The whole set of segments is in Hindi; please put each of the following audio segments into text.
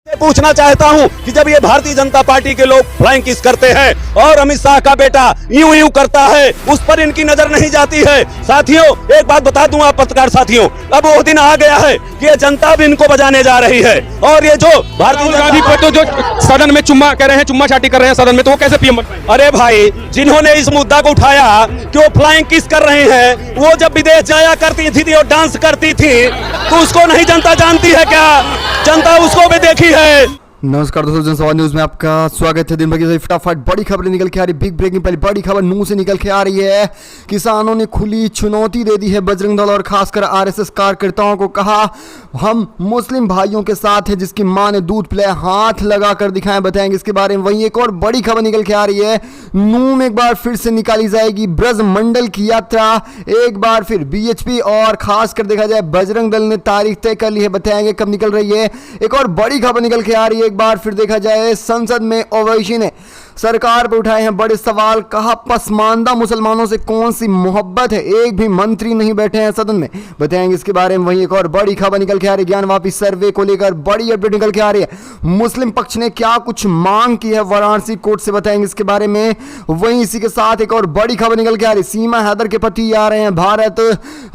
पूछना चाहता हूं कि जब ये भारतीय जनता पार्टी के लोग फ्लाइंग किस करते हैं और अमित शाह का बेटा यूं यूं करता है, उस पर इनकी नजर नहीं जाती है। साथियों, एक बात बता दूं आप पत्रकार साथियों, अब वो दिन आ गया है कि ये जनता भी इनको बजाने जा रही है। और ये जो भारतीय गांधी को तो जो सदन में चुम्मा कह रहे हैं, चुम्मा चाटी कर रहे हैं सदन में, तो वो कैसे पीएम बन पाएंगे? अरे भाई, जिन्होंने इस मुद्दा को उठाया कि वो फ्लाइंग किस कर रहे हैं, वो जब विदेश जाया करती थी और डांस करती थी, तो उसको नहीं जनता जानती है क्या? जनता उसको भी देखी है। नमस्कार दोस्तों, जनसवाद न्यूज में आपका स्वागत है। दिन भर की फटाफट बड़ी खबरें निकल के आ रही। बिग ब्रेकिंग पहली बड़ी खबर नूह से निकल के आ रही है। किसानों ने खुली चुनौती दे दी है बजरंग दल और खासकर आरएसएस कार्यकर्ताओं को। कहा, हम मुस्लिम भाइयों के साथ हैं, जिसकी मां ने दूध पिलाया हाथ लगा कर दिखाएं। बताएंगे इसके बारे में। वहीं एक और बड़ी खबर निकल के आ रही है। नूह में एक बार फिर से निकाली जाएगी ब्रज मंडल की यात्रा। एक बार फिर बीएचपी और खासकर देखा जाए बजरंग दल ने तारीख तय कर ली है। बताएंगे कब निकल रही है। एक और बड़ी खबर निकल के आ रही है। एक बार फिर देखा जाए संसद में ओवैसी ने सरकार पर उठाए हैं बड़े सवाल। कहा, पसमानदा मुसलमानों से कौन सी मोहब्बत है, एक भी मंत्री नहीं बैठे हैं सदन में। बताएंगे इसके बारे में। वहीं एक और बड़ी खबर निकल के आ रही है। ज्ञान वापी सर्वे को लेकर बड़ी अपडेट निकल के आ रही है। मुस्लिम पक्ष ने क्या कुछ मांग की है वाराणसी कोर्ट से, बताएंगे इसके बारे में। वहीं इसी के साथ एक और बड़ी खबर निकल के आ रही है। सीमा हैदर के पति आ रहे हैं भारत।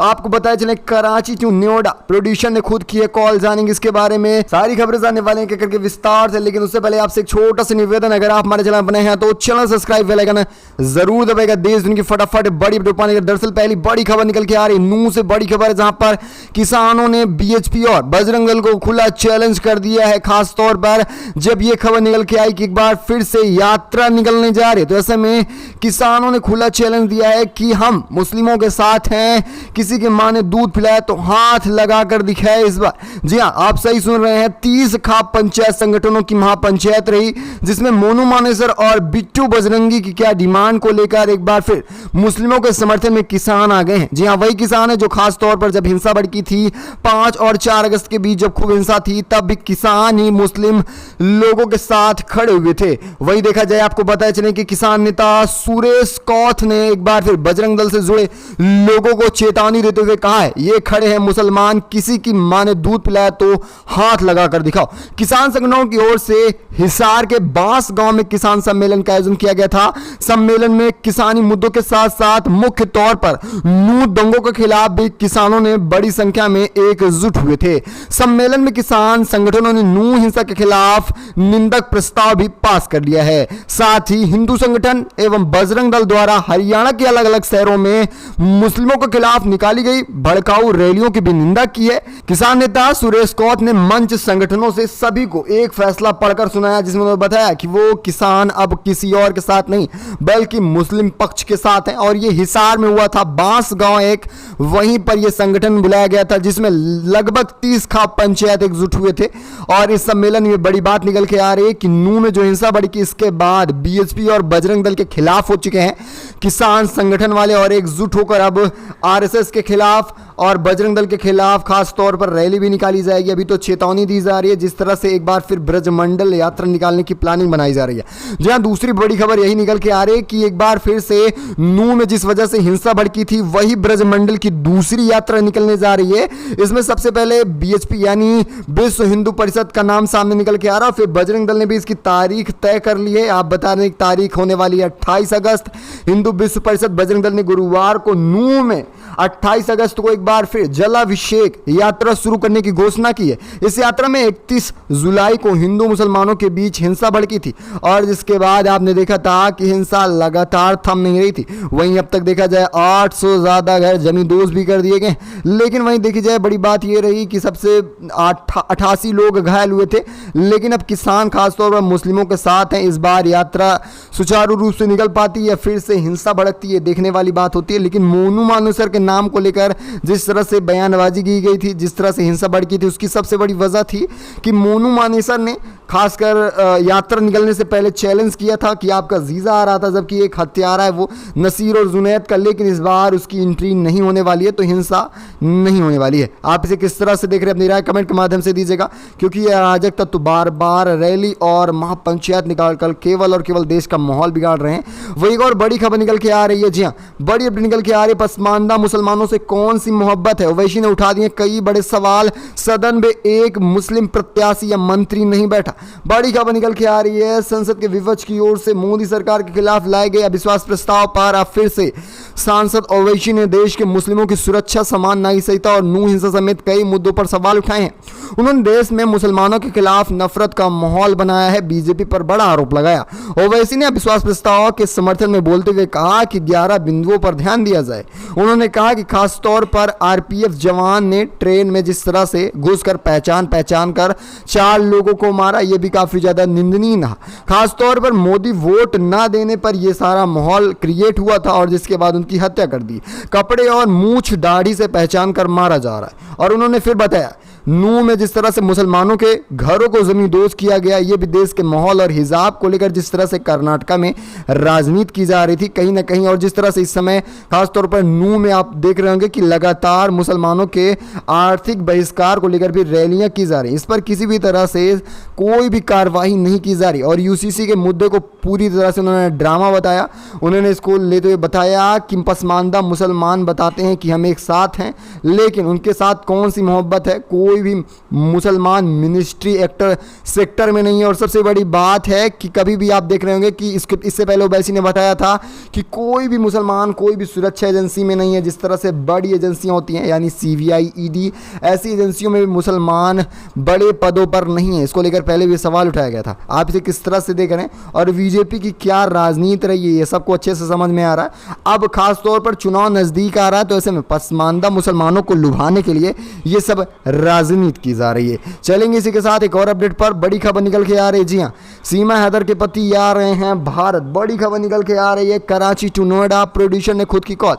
आपको बताया चले कराची टू नोएडा प्रोड्यूसर ने खुद की है कॉल, जानेंगे इसके बारे में। सारी खबरें जानने वाले हैं करके विस्तार से, लेकिन उससे पहले आपसे एक छोटा सा निवेदन, अगर आप हमारे चैनल बने हैं तो चैनल सब्सक्राइब बेल आइकन जरूर दबाएगा। देश दुनिया की फटाफट बड़ी अपडेट पाने के। दरअसल पहली बड़ी खबर निकल के आ रही नूह से बड़ी खबर है, जहां पर किसानों ने बीएचपी और बजरंग दल को खुला चैलेंज कर दिया है। खास तौर पर जब यह खबर निकल के आई कि एक बार फिर से यात्रा निकलने जा रही है, तो ऐसे में किसानों ने खुला चैलेंज दिया है कि हम मुस्लिमों के साथ हैं, किसी की मां ने दूध पिलाया तो हाथ लगाकर दिखाए इस बार। जी हां, आप सही सुन रहे हैं। 30 खाप पंचायत संगठनों की महापंचायत रही, जिसमें मोनू मानेसर और बिट्टू बजरंगी की क्या डिमांड को लेकर एक बार फिर मुस्लिमों के समर्थन में किसान आ गए हैं। जी हां, वही किसान है जो खास तौर पर जब हिंसा भड़की थी 5 और 4 अगस्त के बीच, जब खूब हिंसा थी, तब भी किसान ही मुस्लिम लोगों के साथ खड़े हुए थे। वही देखा जाए, आपको बताया चले कि किसान नेता सुरेश कौथ ने एक बार फिर बजरंग दल से जुड़े लोगों को चेतावनी देते हुए कहा है, ये खड़े हैं मुसलमान, किसी की मां ने दूध पिलाया तो हाथ लगाकर दिखाओ। किसान संगठनों की ओर से हिसार के बांस गांव में किसान सम्मेलन का आयोजन किया गया था। सम्मेलन में किसानी मुद्दों के साथ साथ मुख्य तौर पर नूह दंगों के खिलाफ भी किसानों ने बड़ी संख्या में एकजुट हुए थे। सम्मेलन में किसान संगठनों ने नूह हिंसा के खिलाफ निंदक प्रस्ताव भी पास कर लिया है। साथ ही हिंदू संगठन एवं बजरंग दल द्वारा हरियाणा के अलग अलग शहरों में मुस्लिमों के खिलाफ निकाली गई भड़काऊ रैलियों की भी निंदा की है। किसान नेता सुरेश कौथ ने मंच संगठनों से सभी को एक फैसला पढ़कर सुनाया, जिसमें उन्होंने बताया कि वो किसान अब किसी और के साथ नहीं बल्कि मुस्लिम पक्ष के साथ हैं। और ये हिसार में हुआ था, बांस गांव एक, वहीं पर यह संगठन बुलाया गया था, जिसमें लगभग 30 खाप पंचायत एकजुट हुए थे। और इस सम्मेलन में बड़ी बात निकल के आ रही है कि नूह में जो हिंसा भड़की, इसके बाद बीएचपी और बजरंग दल के खिलाफ हो चुके हैं किसान संगठन वाले, और एकजुट होकर अब आरएसएस के खिलाफ और बजरंग दल के खिलाफ खास तौर पर रैली भी निकाली जाएगी। अभी तो चेतावनी दी जा रही है, जिस तरह से एक बार फिर ब्रजमंडल यात्रा निकालने की प्लानिंग बनाई जा रही है। जहां दूसरी बड़ी खबर यही निकल के आ रही है कि एक बार फिर से नूह में जिस वजह से हिंसा भड़की थी, वही ब्रजमंडल की दूसरी यात्रा निकलने जा रही है। इसमें सबसे पहले बीएचपी यानी विश्व हिंदू परिषद का नाम सामने निकल के आ रहा है। फिर बजरंग दल ने भी इसकी तारीख तय कर ली है। आप बता रहे तारीख होने वाली है 28 अगस्त। हिंदू विश्व परिषद बजरंग दल ने गुरुवार को नूह में 28 अगस्त को एक बार फिर जलाभिषेक यात्रा शुरू करने की घोषणा की है। इस यात्रा में 31 जुलाई को हिंदू मुसलमानों के बीच हिंसा भड़की थी, और जिसके बाद आपने देखा था कि हिंसा लगातार थम नहीं रही थी। वहीं अब तक देखा जाए 800 ज्यादा घर जमींदोज भी कर दिए गए। लेकिन वहीं देखी जाए बड़ी बात यह रही कि सबसे 88 लोग घायल हुए थे। लेकिन अब किसान खासतौर पर मुस्लिमों के साथ हैं। इस बार यात्रा सुचारू रूप से निकल पाती है या फिर से हिंसा भड़कती है, देखने वाली बात होती है। लेकिन मोनू मानेसर के नाम को लेकर जिस तरह से बयानबाजी की गई थी, जिस तरह से हिंसा भड़की थी, उसकी सबसे बड़ी वजह थी कि मोनू मानेसर ने खासकर यात्रा निकलने से पहले चैलेंज किया था कि आपका वीज़ा आ रहा था, जबकि एक हत्यारा है वो नसीर और जुनैद का, लेकिन इस बार उसकी एंट्री नहीं होने वाली है, तो हिंसा नहीं होने वाली है। आप इसे किस तरह से देख रहे हैं अपनी राय कमेंट के माध्यम से दीजिएगा, क्योंकि ये अराजक तत्व बार बार रैली और महापंचायत निकालकर केवल और केवल देश का माहौल बिगाड़ रहे हैं। वही एक और बड़ी खबर निकल के आ रही है, जी हाँ, बड़ी अपडेट निकल के आ रही है। पसमानदा मुसलमानों से कौन सी मोहब्बत है? ओवैसी ने उठा दिए कई बड़े सवाल, सदन में एक मुस्लिम प्रत्याशी या मंत्री नहीं बैठा। बड़ी खबर निकल के आ रही है, संसद के विपक्ष की ओर से मोदी सरकार के खिलाफ लाए गए अविश्वास प्रस्ताव पर अब फिर से सांसद ओवैसी ने देश के मुस्लिमों की सुरक्षा, समान न्याय संहिता और नूह हिंसा समेत कई मुद्दों पर सवाल उठाए हैं। उन्होंने देश में मुसलमानों के खिलाफ नफरत का माहौल बनाया है, बीजेपी पर बड़ा आरोप लगाया। ओवैसी ने अविश्वास प्रस्ताव के समर्थन में बोलते हुए कहा कि 11 बिंदुओं पर ध्यान दिया जाए। उन्होंने कहा कि खासतौर पर आरपीएफ जवान ने ट्रेन में जिस तरह से घुसकर पहचान कर 4 लोगों को मारा, यह भी काफी ज्यादा निंदनीय था। खासतौर पर मोदी वोट ना देने पर यह सारा माहौल क्रिएट हुआ था और जिसके बाद उनकी हत्या कर दी। कपड़े और मूछ दाढ़ी से पहचान कर मारा जा रहा है। और उन्होंने फिर बताया नूह में जिस तरह से मुसलमानों के घरों को जमींदोज किया गया, ये भी देश के माहौल और हिजाब को लेकर जिस तरह से कर्नाटका में राजनीति की जा रही थी कहीं ना कहीं, और जिस तरह से इस समय खासतौर पर नूह में आप देख रहे होंगे कि लगातार मुसलमानों के आर्थिक बहिष्कार को लेकर भी रैलियां की जा रही, इस पर किसी भी तरह से कोई भी कार्रवाई नहीं की जा रही। और यूसीसी के मुद्दे को पूरी तरह से उन्होंने ड्रामा बताया। उन्होंने इसको लेते हुए बताया कि पसमानदा मुसलमान बताते हैं कि हम एक साथ हैं, लेकिन उनके साथ कौन सी मोहब्बत है? कोई भी मुसलमान मिनिस्ट्री एक्टर सेक्टर में नहीं है। और सबसे बड़ी बात है कि कभी भी आप देख रहे होंगे कि इससे पहले ओवैसी ने बताया था कि कोई भी मुसलमान कोई भी सुरक्षा एजेंसी में नहीं है। जिस तरह से बड़ी एजेंसियां होती हैं यानी सीबीआई, ईडी, ऐसी एजेंसियों में भी मुसलमान बड़े पदों पर नहीं है। इसको लेकर पहले भी सवाल उठाया गया था। आप इसे किस तरह से देख रहे हैं और बीजेपी की क्या राजनीति रही है, ये सबको अच्छे से समझ में आ रहा है। अब खासतौर पर चुनाव नजदीक आ रहा है, तो ऐसे में पसमानदा मुसलमानों को लुभाने के लिए ये सब राजनीति की जा रही है। चलेंगे इसी के साथ एक और अपडेट पर। बड़ी खबर निकल के आ रही है, जी हां, सीमा हैदर के पति आ रहे हैं भारत। बड़ी खबर निकल के आ रही है, कराची टू नोएडा, प्रोड्यूसर ने खुद की कॉल।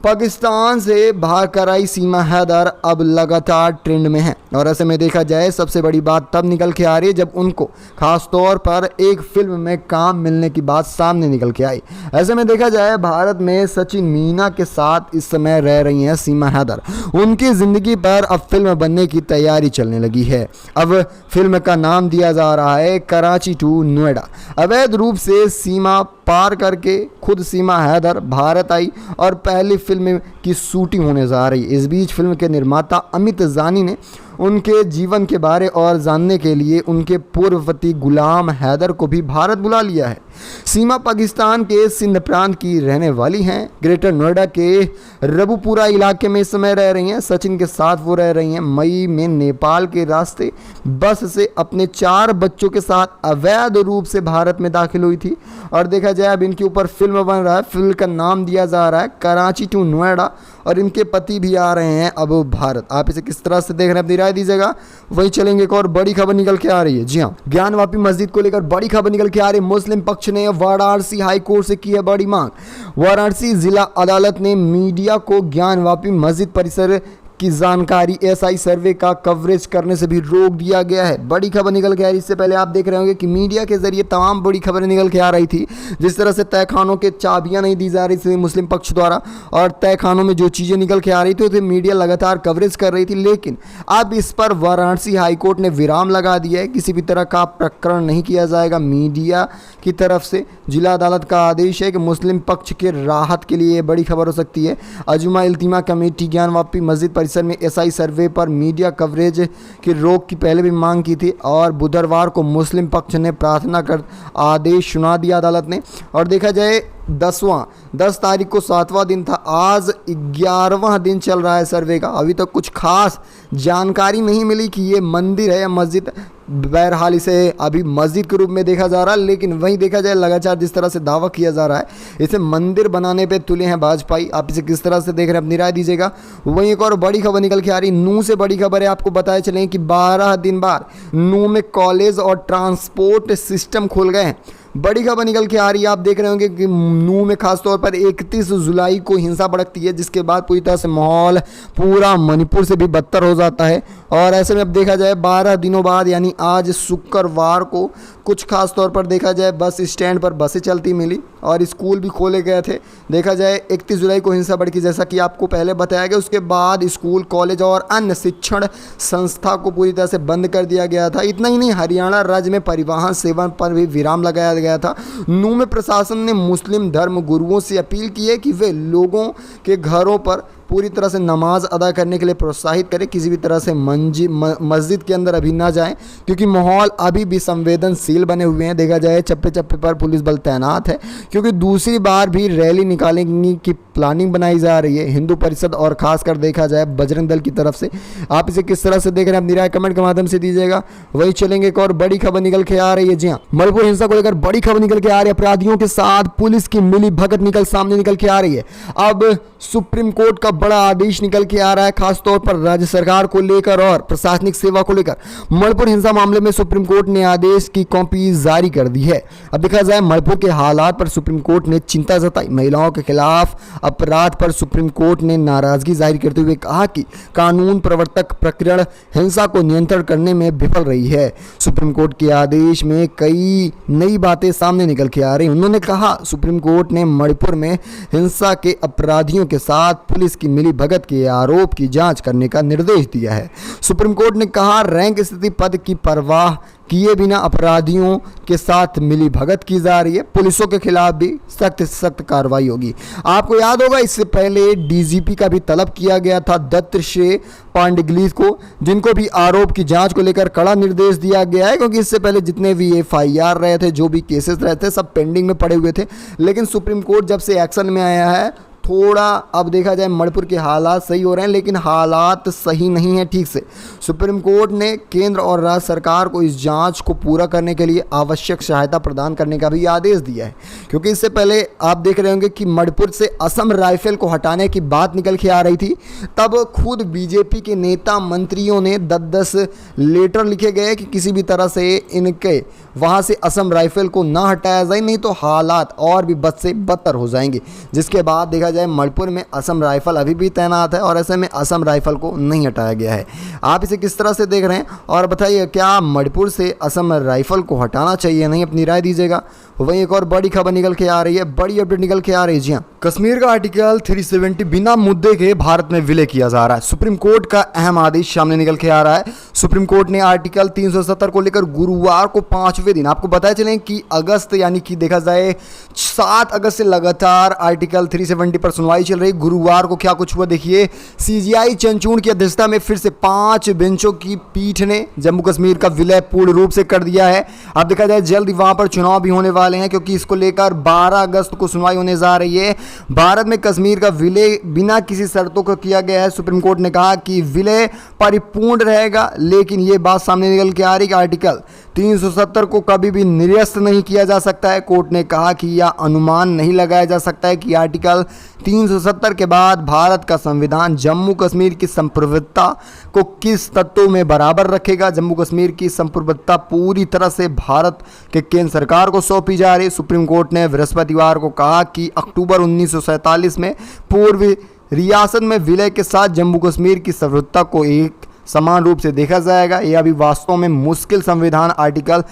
पाकिस्तान से भाग कर आई सीमा हैदर अब लगातार ट्रेंड में है। और ऐसे में देखा जाए सबसे बड़ी बात तब निकल के आ रही है जब उनको खास तौर पर एक फिल्म में काम मिलने की बात सामने निकल के आई। ऐसे में देखा जाए भारत में सचिन मीना के साथ इस समय रह रही हैं सीमा हैदर। उनकी ज़िंदगी पर अब फिल्म बनने की तैयारी चलने लगी है। अब फिल्म का नाम दिया जा रहा है कराची टू नोएडा। अवैध रूप से सीमा पार करके खुद सीमा हैदर भारत आई और पहली फिल्म की शूटिंग होने जा रही। इस बीच फिल्म के निर्माता अमित जानी ने उनके जीवन के बारे और जानने के लिए उनके पूर्व पति गुलाम हैदर को भी भारत बुला लिया है। सीमा पाकिस्तान के सिंध प्रांत की रहने वाली हैं। ग्रेटर नोएडा के रबुपुरा इलाके में इस समय रह रही हैं। सचिन के साथ वो रह रही हैं। मई में नेपाल के रास्ते बस से अपने 4 बच्चों के साथ अवैध रूप से भारत में दाखिल हुई थी। और देखा जाए अब इनके ऊपर फिल्म बन रहा है। फिल्म का नाम दिया जा रहा है कराची टू नोएडा और इनके पति भी आ रहे हैं अब भारत। आप इसे किस तरह से देख रहे हैं अपनी राय दीजिएगा। वही चलेंगे एक और बड़ी खबर निकल के आ रही है, जी हाँ, ज्ञानवापी मस्जिद को लेकर बड़ी खबर निकल के आ रही है। मुस्लिम पक्ष ने वाराणसी हाई कोर्ट से की है बड़ी मांग। वाराणसी जिला अदालत ने मीडिया को ज्ञानवापी मस्जिद परिसर की जानकारी एसआई सर्वे का कवरेज करने से भी रोक दिया गया है। बड़ी खबर निकल के आ रही है। इससे पहले आप देख रहे होंगे कि मीडिया के जरिए तमाम बड़ी खबरें निकल के आ रही थी। जिस तरह से तहखानों के चाबियां नहीं दी जा रही थी मुस्लिम पक्ष द्वारा और तहखानों में जो चीज़ें निकल के आ रही थी तो मीडिया लगातार कवरेज कर रही थी। लेकिन अब इस पर वाराणसी हाईकोर्ट ने विराम लगा दिया है। किसी भी तरह का प्रकरण नहीं किया जाएगा। मीडिया की तरफ से जिला अदालत का आदेश है कि मुस्लिम पक्ष के राहत के लिए बड़ी खबर हो सकती है। अजुमा इल्तिमा कमेटी ज्ञानवापी मस्जिद परिसर में एसआई सर्वे पर मीडिया कवरेज की रोक की पहले भी मांग की थी और बुधवार को मुस्लिम पक्ष ने प्रार्थना कर आदेश सुना दिया अदालत ने। और देखा जाए 10 तारीख को 7वां दिन था, आज 11वां दिन चल रहा है सर्वे का। अभी तक कुछ खास जानकारी नहीं मिली कि ये मंदिर है या मस्जिद। बहरहाल इसे अभी मस्जिद के रूप में देखा जा रहा है। लेकिन वहीं देखा जाए लगातार जिस तरह से दावा किया जा रहा है इसे मंदिर बनाने पे तुले हैं भाजपाई। आप इसे किस तरह से देख रहे हैं अपनी राय दीजिएगा। वहीं एक और बड़ी खबर निकल के आ रही नूह से बड़ी खबर है। आपको बताया चलें कि 12 दिन बाद नूह में कॉलेज और ट्रांसपोर्ट सिस्टम खुल गए हैं। बड़ी खबर निकल के आ रही है। आप देख रहे होंगे कि नूह में खासतौर पर 31 जुलाई को हिंसा भड़कती है, जिसके बाद पूरी तरह से माहौल पूरा मणिपुर से भी बदतर हो जाता है। और ऐसे में अब देखा जाए 12 दिनों बाद यानी आज शुक्रवार को कुछ खास तौर पर देखा जाए बस स्टैंड पर बसें चलती मिली और स्कूल भी खोले गए थे। देखा जाए 31 जुलाई को हिंसा भड़की, जैसा कि आपको पहले बताया गया। उसके बाद स्कूल, कॉलेज और अन्य शिक्षण संस्था को पूरी तरह से बंद कर दिया गया था। इतना ही नहीं, हरियाणा राज्य में परिवहन सेवा पर भी विराम लगाया गया था। नूह में प्रशासन ने मुस्लिम धर्म गुरुओं से अपील की है कि वे लोगों के घरों पर पूरी तरह से नमाज अदा करने के लिए प्रोत्साहित करें। किसी भी तरह से मस्जिद के अंदर अभी ना जाएं, क्योंकि माहौल अभी भी संवेदनशील बने हुए हैं। देखा जाए चप्पे चप्पे पर पुलिस बल तैनात है, क्योंकि दूसरी बार भी रैली निकालने की प्लानिंग बनाई जा रही है हिंदू परिषद और खासकर देखा जाए बजरंग दल की तरफ से। आप इसे किस तरह से देख रहे हैं अपनी राय कमेंट के माध्यम से दीजिएगा। वही चलेंगे, एक और बड़ी खबर निकल के आ रही है। जी हाँ, मणिपुर हिंसा को लेकर बड़ी खबर निकल के आ रही है। अपराधियों के साथ पुलिस की मिली भगत सामने निकल के आ रही है। अब सुप्रीम कोर्ट का बड़ा आदेश निकल के आ रहा है, खासतौर पर राज्य सरकार को लेकर और प्रशासनिक सेवा को लेकर। मणिपुर हिंसा मामले में सुप्रीम कोर्ट ने आदेश की कॉपी जारी कर दी है। अब देखा जाए मणिपुर के हालात पर सुप्रीम कोर्ट ने चिंता जताई। महिलाओं के खिलाफ अपराध पर सुप्रीम कोर्ट ने नाराजगी जाहिर करते हुए कहा कि कानून प्रवर्तक प्रकरण हिंसा को नियंत्रण करने में विफल रही है। सुप्रीम कोर्ट के आदेश में कई नई बातें सामने निकल के आ रही। उन्होंने कहा सुप्रीम कोर्ट ने मणिपुर में हिंसा के अपराधियों के साथ पुलिस की मिली भगत के आरोप की जांच करने का निर्देश दिया है। सुप्रीम कोर्ट ने कहा रैंक स्थिति पद की परवाह किए बिना अपराधियों के साथ मिली भगत की जा रही है। पुलिसों के खिलाफ भी सख्त से सख्त कार्रवाई होगी। आपको याद होगा इससे पहले डीजीपी का भी तलब किया गया था दत्त श्रे पांडिग्लीस को, जिनको भी आरोप की जांच को लेकर कड़ा निर्देश दिया गया है, क्योंकि इससे पहले जितने भी एफआईआर रहे थे, जो भी केसेस रहे थे, सब पेंडिंग में पड़े हुए थे। लेकिन सुप्रीम कोर्ट जब से एक्शन में आया है, थोड़ा अब देखा जाए मणिपुर के हालात सही हो रहे हैं, लेकिन हालात सही नहीं है ठीक से। सुप्रीम कोर्ट ने केंद्र और राज्य सरकार को इस जांच को पूरा करने के लिए आवश्यक सहायता प्रदान करने का भी आदेश दिया है, क्योंकि इससे पहले आप देख रहे होंगे कि मणिपुर से असम राइफल को हटाने की बात निकल के आ रही थी। तब खुद बीजेपी के नेता मंत्रियों ने 10-10 लेटर लिखे गए कि किसी भी तरह से इनके वहाँ से असम राइफल को ना हटाया जाए, नहीं तो हालात और भी बद से बदतर हो जाएंगे। जिसके बाद देखा जाए मणिपुर में असम राइफल अभी भी तैनात है और ऐसे में असम राइफल को नहीं हटाया गया है। आप इसे किस तरह से देख रहे हैं और बताइए, क्या मणिपुर से असम राइफल को हटाना चाहिए नहीं? अपनी राय दीजिएगा। वहीं एक और बड़ी खबर निकल के आ रही है, बड़ी अपडेट निकल के आ रही है। जी हाँ, कश्मीर का आर्टिकल 370 बिना मुद्दे के भारत में विलय किया जा रहा है। सुप्रीम कोर्ट का अहम आदेश सामने निकल के आ रहा है। सुप्रीम कोर्ट ने आर्टिकल 370 को लेकर गुरुवार को 5वें दिन, आपको बताया चलें कि अगस्त यानी कि देखा जाए 7 अगस्त से लगातार आर्टिकल 370 पर सुनवाई चल रही। गुरुवार को क्या कुछ हुआ देखिए। सीजीआई चंचूड़ की अध्यक्षता में फिर से 5 बेंचों की पीठ ने जम्मू कश्मीर का विलय पूर्ण रूप से कर दिया है। अब देखा जाए जल्द वहां पर चुनाव भी होने वाले हैं, क्योंकि इसको लेकर 12 अगस्त को सुनवाई होने जा रही है। भारत में कश्मीर का विलय बिना किसी शर्तों को किया गया है। सुप्रीम कोर्ट ने कहा कि विलय परिपूर्ण रहेगा, लेकिन यह बात सामने निकल के आ रही कि आर्टिकल 370 को कभी भी निरस्त नहीं किया जा सकता है। कोर्ट ने कहा कि यह अनुमान नहीं लगाया जा सकता है कि आर्टिकल 370 के बाद भारत का संविधान जम्मू कश्मीर की संप्रभुता को किस तत्वों में बराबर रखेगा। जम्मू कश्मीर की संप्रभुता पूरी तरह से भारत के केंद्र सरकार को सौंपी जा रही। सुप्रीम कोर्ट ने बृहस्पतिवार को कहा कि अक्टूबर 1947 में पूर्व रियासत में विलय के साथ जम्मू कश्मीर की संप्रभुता को एक समान रूप से देखा जाएगा। यह अभी वास्तव में मुश्किल संविधान आर्टिकल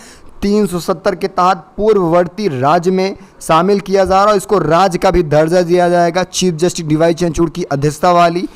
370 के तहत पूर्ववर्ती राज्य में शामिल किया जा रहा है। इसको राज्य का भी दर्जा दिया जाएगा। चीफ जस्टिस डीवाई चंद्रचूड़ की अध्यक्षता वाली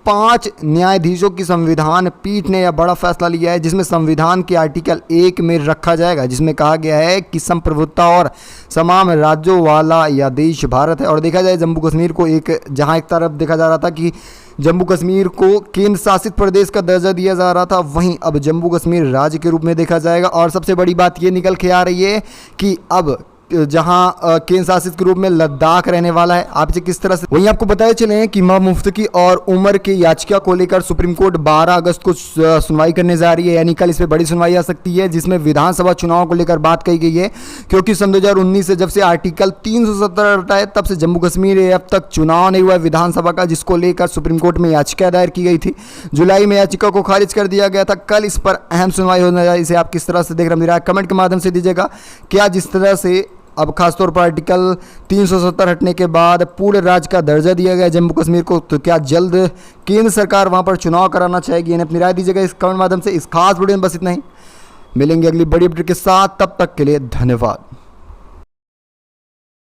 5 न्यायाधीशों की संविधान पीठ ने यह बड़ा फैसला लिया है, जिसमें संविधान के आर्टिकल 1 में रखा जाएगा, जिसमें कहा गया है कि संप्रभुता और तमाम राज्यों वाला यह देश भारत है। और देखा जाए जम्मू कश्मीर को जहां एक तरफ देखा जा रहा था कि जम्मू कश्मीर को केंद्र शासित प्रदेश का दर्जा दिया जा रहा था, वहीं अब जम्मू कश्मीर राज्य के रूप में देखा जाएगा। और सबसे बड़ी बात ये निकल के आ रही है कि अब जहां केंद्र शासित के रूप में लद्दाख रहने वाला है। आप इसे किस तरह से, वहीं आपको बताया चले कि इमाम मुफ्ती और उमर की याचिका को लेकर सुप्रीम कोर्ट 12 अगस्त को सुनवाई करने जा रही है, यानी कल इस पर बड़ी सुनवाई आ सकती है, जिसमें विधानसभा चुनाव को लेकर बात कही गई है। क्योंकि सन 2019 से जब से आर्टिकल 370 हटाए तब से जम्मू कश्मीर अब तक चुनाव नहीं हुआ विधानसभा का, जिसको लेकर सुप्रीम कोर्ट में याचिका दायर की गई थी। जुलाई में याचिका को खारिज कर दिया गया था। कल इस पर अहम सुनवाई होने जा रही है। इसे आप किस तरह से देख रहे हैं, कमेंट के माध्यम से दीजिएगा। क्या जिस तरह से अब खासतौर पर आर्टिकल 370 हटने के बाद पूरे राज्य का दर्जा दिया गया जम्मू कश्मीर को, तो क्या जल्द केंद्र सरकार वहां पर चुनाव कराना चाहेगी? यानी अपनी राय दीजिएगा इस कमेंट माध्यम से। इस खास वीडियो में बस इतना ही, मिलेंगे अगली बड़ी अपडेट के साथ, तब तक के लिए धन्यवाद।